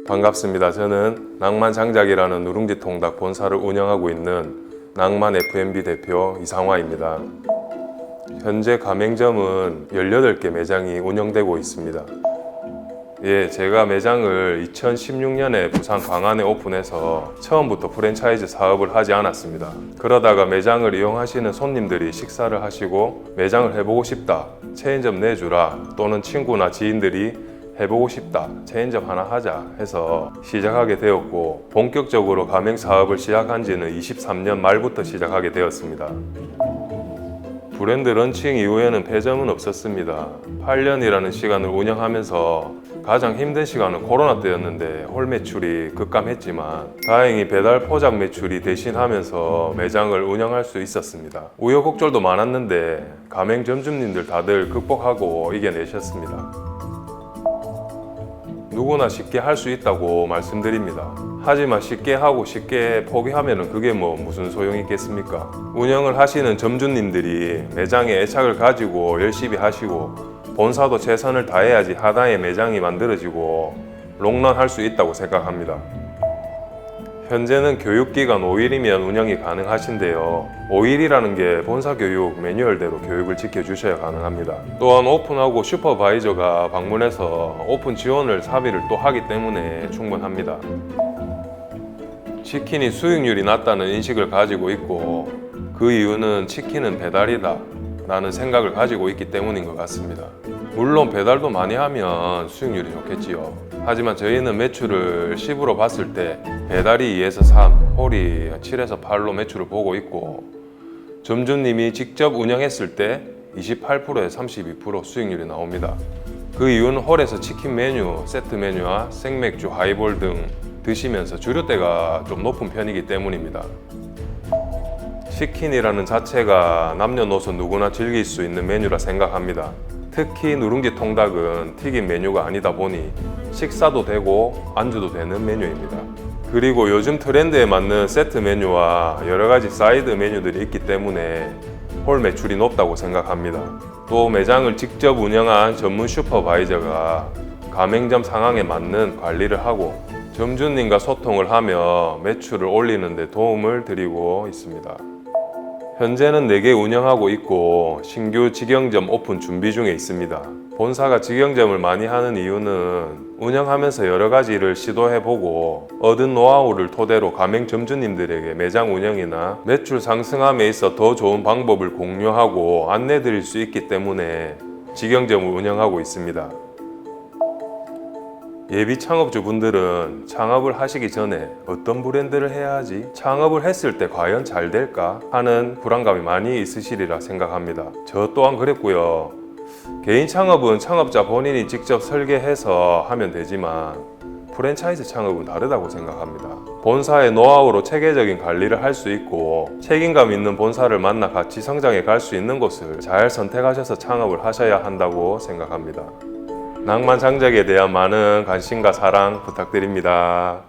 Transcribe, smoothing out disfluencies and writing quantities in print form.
반갑습니다. 저는 낭만장작이라는 누룽지 통닭 본사를 운영하고 있는 낭만 F&B 대표 이상화입니다. 현재 가맹점은 18개 매장이 운영되고 있습니다. 제가 매장을 2016년에 부산 광안에 오픈해서 처음부터 프랜차이즈 사업을 하지 않았습니다. 그러다가 매장을 이용하시는 손님들이 식사를 하시고 매장을 해보고 싶다, 체인점 내주라, 또는 친구나 지인들이 해보고 싶다, 체인점 하나 하자 해서 시작하게 되었고, 본격적으로 가맹 사업을 시작한 지는 23년 말부터 시작하게 되었습니다. 브랜드 런칭 이후에는 폐점은 없었습니다. 8년이라는 시간을 운영하면서 가장 힘든 시간은 코로나 때였는데 홀 매출이 급감했지만 다행히 배달 포장 매출이 대신하면서 매장을 운영할 수 있었습니다. 우여곡절도 많았는데 가맹점주님들 다들 극복하고 이겨내셨습니다. 누구나 쉽게 할 수 있다고 말씀드립니다. 하지만 쉽게 하고 쉽게 포기하면 그게 무슨 소용이 있겠습니까? 운영을 하시는 점주님들이 매장에 애착을 가지고 열심히 하시고 본사도 최선을 다해야지 하나의 매장이 만들어지고 롱런할 수 있다고 생각합니다. 현재는 교육기간 5일이면 운영이 가능하신데요. 5일이라는 게 본사 교육 매뉴얼대로 교육을 지켜주셔야 가능합니다. 또한 오픈하고 슈퍼바이저가 방문해서 오픈 지원을 3일을 또 하기 때문에 충분합니다. 치킨이 수익률이 낮다는 인식을 가지고 있고, 그 이유는 치킨은 배달이다 라는 생각을 가지고 있기 때문인 것 같습니다. 물론 배달도 많이 하면 수익률이 좋겠지요. 하지만 저희는 매출을 10으로 봤을 때 배달이 2에서 3, 홀이 7에서 8로 매출을 보고 있고, 점주님이 직접 운영했을 때 28%에서 32% 수익률이 나옵니다. 그 이유는 홀에서 치킨 메뉴, 세트 메뉴와 생맥주, 하이볼 등 드시면서 주류대가 좀 높은 편이기 때문입니다. 치킨이라는 자체가 남녀노소 누구나 즐길 수 있는 메뉴라 생각합니다. 특히 누룽지 통닭은 튀긴 메뉴가 아니다 보니 식사도 되고 안주도 되는 메뉴입니다. 그리고 요즘 트렌드에 맞는 세트 메뉴와 여러 가지 사이드 메뉴들이 있기 때문에 홀 매출이 높다고 생각합니다. 또 매장을 직접 운영한 전문 슈퍼바이저가 가맹점 상황에 맞는 관리를 하고 점주님과 소통을 하며 매출을 올리는 데 도움을 드리고 있습니다. 현재는 4개 운영하고 있고 신규 직영점 오픈 준비 중에 있습니다. 본사가 직영점을 많이 하는 이유는 운영하면서 여러 가지를 시도해보고 얻은 노하우를 토대로 가맹점주님들에게 매장 운영이나 매출 상승함에 있어 더 좋은 방법을 공유하고 안내드릴 수 있기 때문에 직영점을 운영하고 있습니다. 예비 창업주분들은 창업을 하시기 전에 어떤 브랜드를 해야 하지? 창업을 했을 때 과연 잘 될까? 하는 불안감이 많이 있으시리라 생각합니다. 저 또한 그랬고요. 개인 창업은 창업자 본인이 직접 설계해서 하면 되지만 프랜차이즈 창업은 다르다고 생각합니다. 본사의 노하우로 체계적인 관리를 할 수 있고 책임감 있는 본사를 만나 같이 성장해 갈 수 있는 곳을 잘 선택하셔서 창업을 하셔야 한다고 생각합니다. 낭만장작에 대한 많은 관심과 사랑 부탁드립니다.